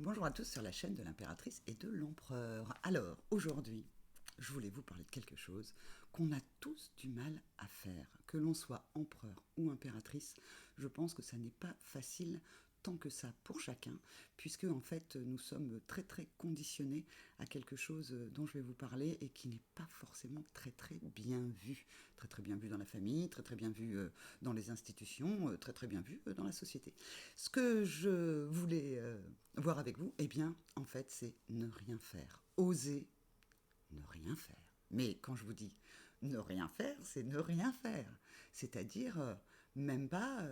Bonjour à tous sur la chaîne de l'impératrice et de l'empereur. Alors, aujourd'hui, je voulais vous parler de quelque chose qu'on a tous du mal à faire. Que l'on soit empereur ou impératrice, je pense que ça n'est pas facile tant que ça pour chacun, puisque en fait nous sommes très très conditionnés à quelque chose dont je vais vous parler et qui n'est pas forcément très très bien vu. Très très bien vu dans la famille, très très bien vu dans les institutions, très très bien vu dans la société. Ce que je voulais voir avec vous, eh bien en fait c'est ne rien faire. Oser ne rien faire. Mais quand je vous dis ne rien faire, c'est ne rien faire. C'est-à-dire, même pas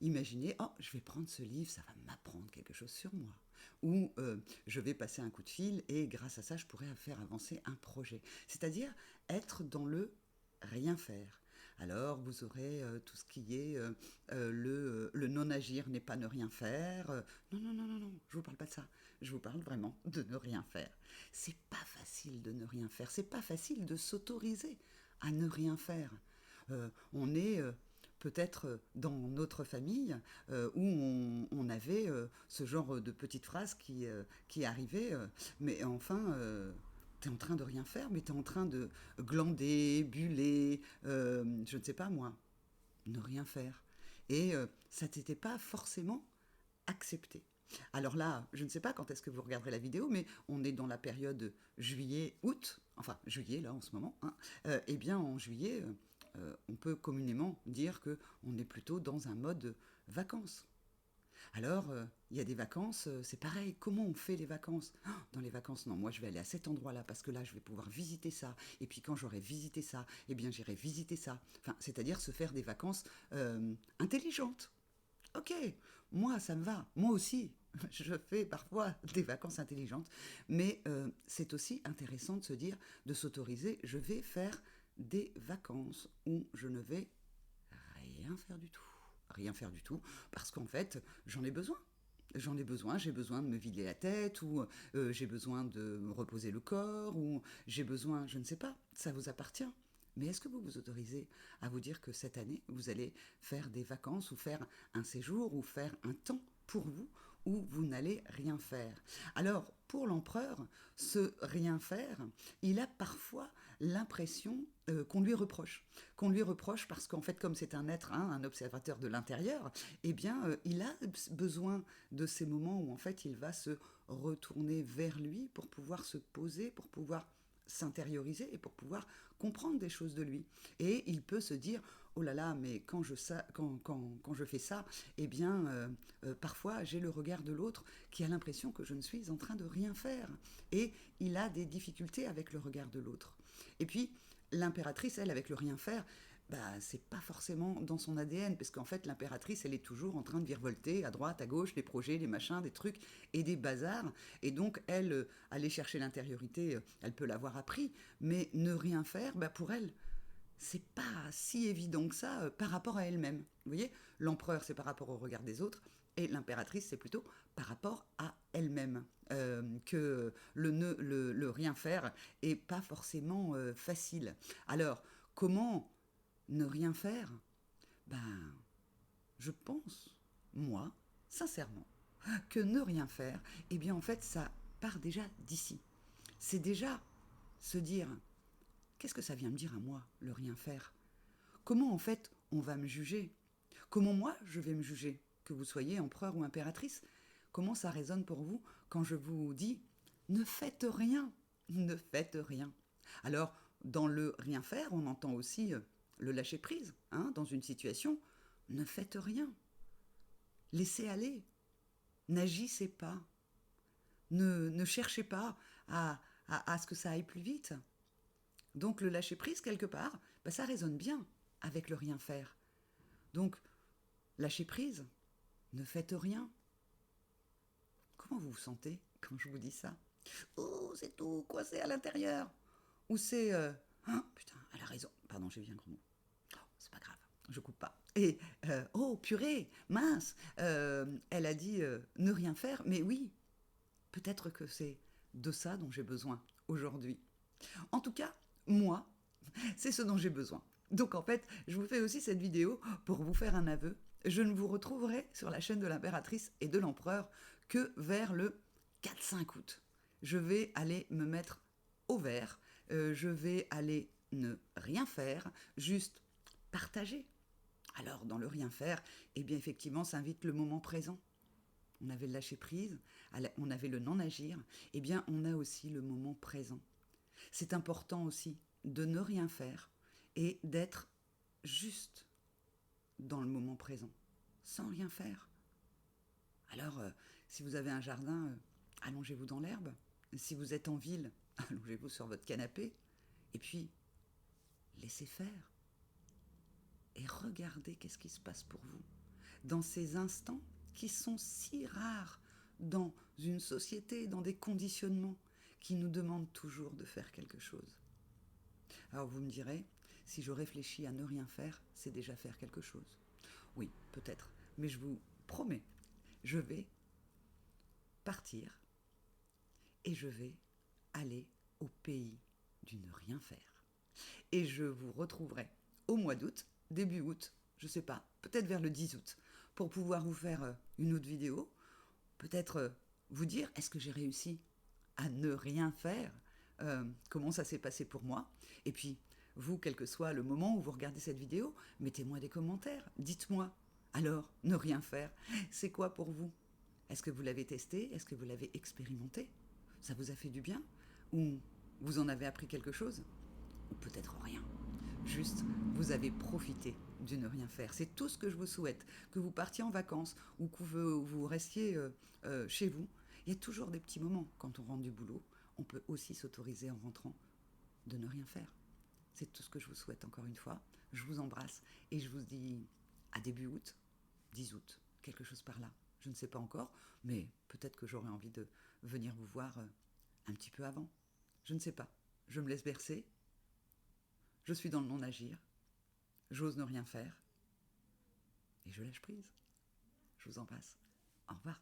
imaginer, oh, je vais prendre ce livre, ça va m'apprendre quelque chose sur moi. Ou je vais passer un coup de fil et grâce à ça, je pourrais faire avancer un projet. C'est-à-dire être dans le rien faire. Alors, vous aurez tout ce qui est le non-agir n'est pas ne rien faire. Non, non, non, non, non, je vous parle pas de ça. Je vous parle vraiment de ne rien faire. C'est pas facile de ne rien faire. C'est pas facile de s'autoriser à ne rien faire. On est peut-être dans notre famille où on avait ce genre de petites phrases qui arrivaient, mais enfin, t'es en train de rien faire, mais t'es en train de glander, buller, je ne sais pas moi, ne rien faire. Et ça t'était pas forcément accepté. Alors là, je ne sais pas quand est-ce que vous regarderez la vidéo, mais on est dans la période juillet-août, enfin juillet là en ce moment, hein. Eh bien en juillet, on peut communément dire qu'on est plutôt dans un mode vacances. Alors, il y a des vacances, c'est pareil. Comment on fait les vacances? Dans les vacances, non, moi je vais aller à cet endroit-là parce que là je vais pouvoir visiter ça. Et puis quand j'aurai visité ça, eh bien j'irai visiter ça. Enfin, c'est-à-dire se faire des vacances intelligentes. Ok, moi ça me va, moi aussi. Je fais parfois des vacances intelligentes, mais c'est aussi intéressant de se dire, de s'autoriser, je vais faire des vacances où je ne vais rien faire du tout. Rien faire du tout, parce qu'en fait, j'en ai besoin. J'en ai besoin, j'ai besoin de me vider la tête, ou j'ai besoin de me reposer le corps, ou j'ai besoin, je ne sais pas, ça vous appartient. Mais est-ce que vous vous autorisez à vous dire que cette année, vous allez faire des vacances, ou faire un séjour, ou faire un temps pour vous, où vous n'allez rien faire? Alors, pour l'empereur, ce rien faire, il a parfois l'impression qu'on lui reproche. Qu'on lui reproche parce qu'en fait, comme c'est un être, hein, un observateur de l'intérieur, eh bien, il a besoin de ces moments où en fait, il va se retourner vers lui pour pouvoir se poser, pour pouvoir s'intérioriser et pour pouvoir comprendre des choses de lui. Et il peut se dire, oh là là, mais quand je fais ça, eh bien, parfois j'ai le regard de l'autre qui a l'impression que je ne suis en train de rien faire. Et il a des difficultés avec le regard de l'autre. Et puis, l'impératrice, elle, avec le rien faire, bah, c'est pas forcément dans son ADN, parce qu'en fait, l'impératrice, elle est toujours en train de virevolter à droite, à gauche, les projets, les machins, des trucs et des bazars. Et donc, elle, aller chercher l'intériorité, elle peut l'avoir appris, mais ne rien faire, bah, pour elle, c'est pas si évident que ça par rapport à elle-même. Vous voyez, l'empereur, c'est par rapport au regard des autres, et l'impératrice, c'est plutôt par rapport à elle-même. Que le rien faire est pas forcément facile. Alors, comment ne rien faire? Ben, je pense, moi, sincèrement, que ne rien faire, eh bien, en fait, ça part déjà d'ici. C'est déjà se dire, qu'est-ce que ça vient me dire à moi, le rien faire? Comment, en fait, on va me juger? Comment moi, je vais me juger? Que vous soyez empereur ou impératrice, comment ça résonne pour vous quand je vous dis, ne faites rien, ne faites rien? Alors, dans le rien faire, on entend aussi le lâcher prise, hein, dans une situation, ne faites rien, laissez aller, n'agissez pas, ne cherchez pas à ce que ça aille plus vite. Donc le lâcher prise, quelque part, bah, ça résonne bien avec le rien faire. Donc, lâcher prise, ne faites rien. Comment vous vous sentez quand je vous dis ça? Oh, c'est tout coincé à l'intérieur. Ou c'est ah, putain, elle a raison. Pardon, j'ai vu un gros mot. Oh, c'est pas grave, je coupe pas. Et oh, purée, mince, elle a dit ne rien faire, mais oui, peut-être que c'est de ça dont j'ai besoin aujourd'hui. En tout cas, moi, c'est ce dont j'ai besoin. Donc en fait, je vous fais aussi cette vidéo pour vous faire un aveu. Je ne vous retrouverai sur la chaîne de l'impératrice et de l'empereur que vers le 4-5 août. Je vais aller me mettre au vert, je vais aller ne rien faire, juste partager. Alors, dans le rien faire, eh bien, effectivement, ça invite le moment présent. On avait le lâcher prise, on avait le non-agir, eh bien, on a aussi le moment présent. C'est important aussi de ne rien faire et d'être juste dans le moment présent, sans rien faire. Alors, si vous avez un jardin, allongez-vous dans l'herbe. Si vous êtes en ville, allongez-vous sur votre canapé. Et puis, laissez faire. Et regardez qu'est-ce qui se passe pour vous. Dans ces instants qui sont si rares dans une société, dans des conditionnements qui nous demandent toujours de faire quelque chose. Alors vous me direz, si je réfléchis à ne rien faire, c'est déjà faire quelque chose. Oui, peut-être, mais je vous promets, je vais partir et je vais aller au pays du ne rien faire. Et je vous retrouverai au mois d'août, début août, je ne sais pas, peut-être vers le 10 août, pour pouvoir vous faire une autre vidéo, peut-être vous dire est-ce que j'ai réussi à ne rien faire, comment ça s'est passé pour moi, et puis vous, quel que soit le moment où vous regardez cette vidéo, mettez-moi des commentaires, dites-moi, alors, ne rien faire, c'est quoi pour vous? Est-ce que vous l'avez testé? Est-ce que vous l'avez expérimenté? Ça vous a fait du bien? Ou vous en avez appris quelque chose? Ou peut-être rien. Juste, vous avez profité de ne rien faire. C'est tout ce que je vous souhaite. Que vous partiez en vacances ou que vous restiez chez vous, il y a toujours des petits moments. Quand on rentre du boulot, on peut aussi s'autoriser en rentrant de ne rien faire. C'est tout ce que je vous souhaite encore une fois. Je vous embrasse et je vous dis à début août, 10 août, quelque chose par là. Je ne sais pas encore, mais peut-être que j'aurai envie de venir vous voir un petit peu avant. Je ne sais pas. Je me laisse bercer. Je suis dans le non-agir. J'ose ne rien faire. Et je lâche prise. Je vous embrasse. Au revoir.